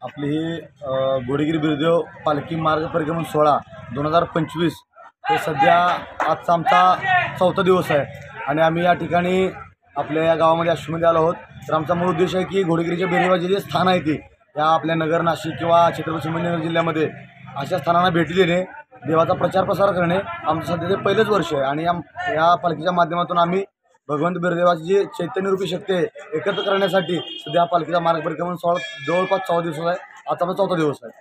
आपली ही घोडेगिरी बिरदेव पालखी मार्ग परिक्रमण सोहळा 2025 हे सध्या आजचा आमचा 4था दिवस आहे आणि आम्ही या ठिकाणी आपल्या या गावामध्ये आश्रममध्ये आलो आहोत। तर आमचा मूळ उद्देश आहे की घोडेगिरीच्या बिरदेवाचे जे स्थान आहे ते या आपल्या नगर, नाशिक किंवा छत्रपती संभाजीनगर जिल्ह्यामध्ये अशा स्थानांना भेटी देणे, देवाचा प्रचार प्रसार करणे आमचं सध्याचे पहिलेच वर्ष आहे आणि या पालखीच्या माध्यमातून आम्ही भगवंत बिरदेवाची जी चैतन्यरूपी शक्ती आहे एकत्र करण्यासाठी सध्या पालखीचा मार्ग परिक्रमण सोहळा जवळपास 14 दिवस आहे। आता पण 4था दिवस आहे।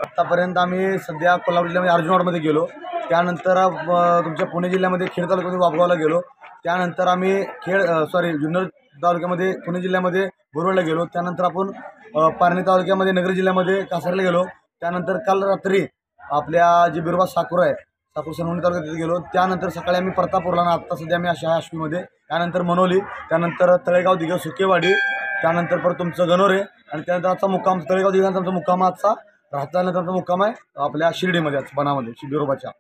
आत्तापर्यंत आम्ही सध्या कोल्हापूर जिल्ह्यामध्ये अर्जुनवाडमध्ये गेलो, त्यानंतर तुमच्या पुणे जिल्ह्यामध्ये खेड तालुक्यामध्ये वाबगावला गेलो, त्यानंतर आम्ही जुन्नर तालुक्यामध्ये पुणे जिल्ह्यामध्ये बोरवडला गेलो, त्यानंतर आपण पारनेर तालुक्यामध्ये नगर जिल्ह्यामध्ये कासारला गेलो, त्यानंतर काल रात्री आपल्या जे बिरोबा साकूर आहे साकूर सनवणी तालुक्यात तिथे गेलो, त्यानंतर सकाळी आम्ही प्रतापपूरला आणि आत्ता सध्या आम्ही अशा आश्वीमध्ये, त्यानंतर मनोली, त्यानंतर तळेगाव दिघं सुकेवाडी, त्यानंतर परत तुमचं गणोरे आणि त्यानंतर आजचा मुक्काम तळेगाव दिघांचा आमचा मुक्काम आजचा राहतानंतर आमचा मुक्काम आहे आपल्या शिर्डीमध्ये बनामध्ये बिरोबाच्या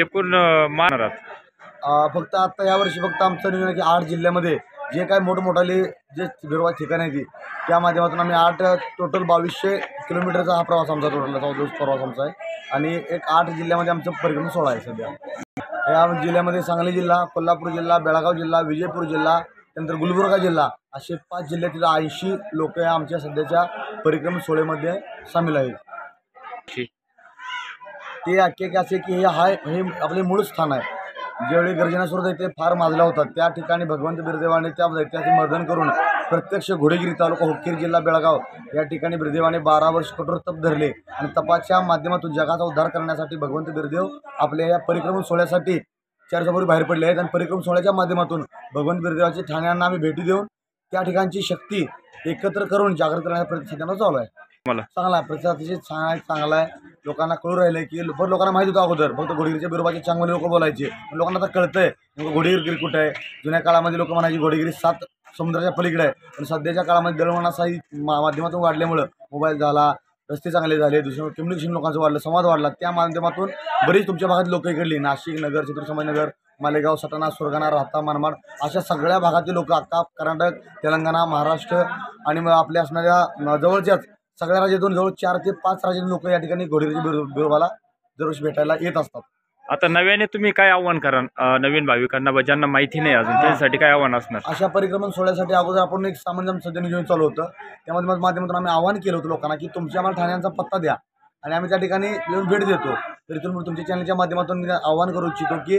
एकूण मानरात फक्त आता यावर्षी फक्त आमचं नियोजन आहे की 8 जिल्ह्यामध्ये जे काय मोठमोठाले जे बिरोबा ठिकाण आहे ती त्या माध्यमातून आम्ही 8 टोटल 2200 किलोमीटरचा हा प्रवास आमचा टोटल 14 दिवस प्रवास आमचा आहे आणि एक 8 जिल्ह्यामध्ये आमचं परिक्रमण सोहळा आहे। सध्या या जिल्ह्यामध्ये सांगली जिल्हा, कोल्हापूर जिल्हा, बेळगाव जिल्हा, विजयपूर जिल्हा, त्यानंतर गुलबर्गा जिल्हा असे 5 जिल्ह्यातील 80 लोक या आमच्या सध्याच्या परिक्रमण सोहळ्यामध्ये सामील आहेत। ते आख्यायिका असे की हे आपले मूळ स्थान आहे। ज्यावेळी गर्जनासुर दैत्य फार माजला होता त्या ठिकाणी भगवंत बिरदेवाने त्या दैत्याचे मर्दन करून प्रत्यक्ष घोडेगिरी तालुका हुक्केरी जिल्हा बेळगाव या ठिकाणी बिरदेवाने 12 वर्ष कठोर तप धरले आणि तपाच्या माध्यमातून जगाचा उद्धार करण्यासाठी भगवंत बिरदेव आपल्या या परिक्रमण सोहळ्यासाठी 4 दिवसापूर्वी बाहेर पडले आहेत आणि परिक्रमण सोहळ्याच्या माध्यमातून भगवंत बिरदेवाच्या ठाण्यांना आम्ही भेटी देऊन त्या ठिकाणची शक्ती एकत्र करून जागृत करण्याचा प्रयत्न सध्या चालू आहे। चांगला आहे, प्रतिसाद अतिशय चांगला आहे। लोकांना कळू राहिले की लोकांना माहिती होतं अगोदर फक्त घोडेगिरीच्या बिरोबाचे चांगले लोक बोलायचे, लोकांना आता कळतंय घोडेगिरी कुठे आहे। जुन्या काळामध्ये लोक म्हणायची घोडेगिरी 7 समुद्राच्या पलीकडे आहे, पण सध्याच्या काळामध्ये दळणवळणाचाही माध्यमातून वाढल्यामुळं मोबाईल झाला, रस्ते चांगले झाले, दुसरं कम्युनिकेशन लोकांचं वाढलं, संवाद वाढला, त्या माध्यमातून बरीच तुमच्या भागात लोक इकडली नाशिक, नगर, छत्रपती संभाजीनगर, मालेगाव, सटाणा, सुरगाणा, राहता, मनमाड अशा सगळ्या भागातील लोक आता कर्नाटक, तेलंगणा, महाराष्ट्र आणि आपल्या असणाऱ्या जवळच्याच सगळ्या राज्यातून जवळ 4 ते 5 राज्यातील लोक या ठिकाणी घोडेगिरीच्या बिरोबाला दरवर्षी भेटायला येत असतात। आता नव्याने तुम्ही काय आव्हान कराल नवीन भाविकांना ज्यांना माहिती नाही अजून त्यासाठी काय आव्हान असणार? अशा परिक्रमण सोहळ्यासाठी अगोदर आपण एक सामान्य सध्या नियोजन चालू होतं, त्यामध्ये माध्यमातून आम्ही आव्हान केलं होतं लोकांना की तुमच्या आम्हाला ठाण्यांचा पत्ता द्या आणि आम्ही त्या ठिकाणी येऊन भेट देतो। तर इथून तुमच्या चॅनलच्या माध्यमातून मी आव्हान करू इच्छितो की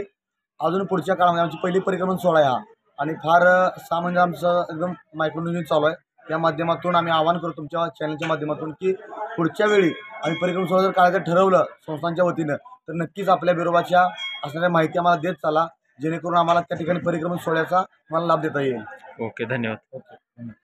अजून पुढच्या काळामध्ये आमची पहिली परिक्रमण सोहळा आहे आणि फार सामान्य आमचं एकदम मायक्रो नियोजन चालू आहे, त्या माध्यमातून आम्ही आवाहन करतो तुमच्या चॅनलच्या माध्यमातून की पुढच्या वेळी आम्ही परिक्रमण सोहळा जर काढायचं ठरवलं संस्थांच्या वतीनं तर नक्कीच आपल्या बिरोबाच्या असणाऱ्या माहिती आम्हाला देत चाला, जेणेकरून आम्हाला त्या ठिकाणी परिक्रमण सोहळ्याचा मला लाभ देता येईल। ओके, धन्यवाद। ओके।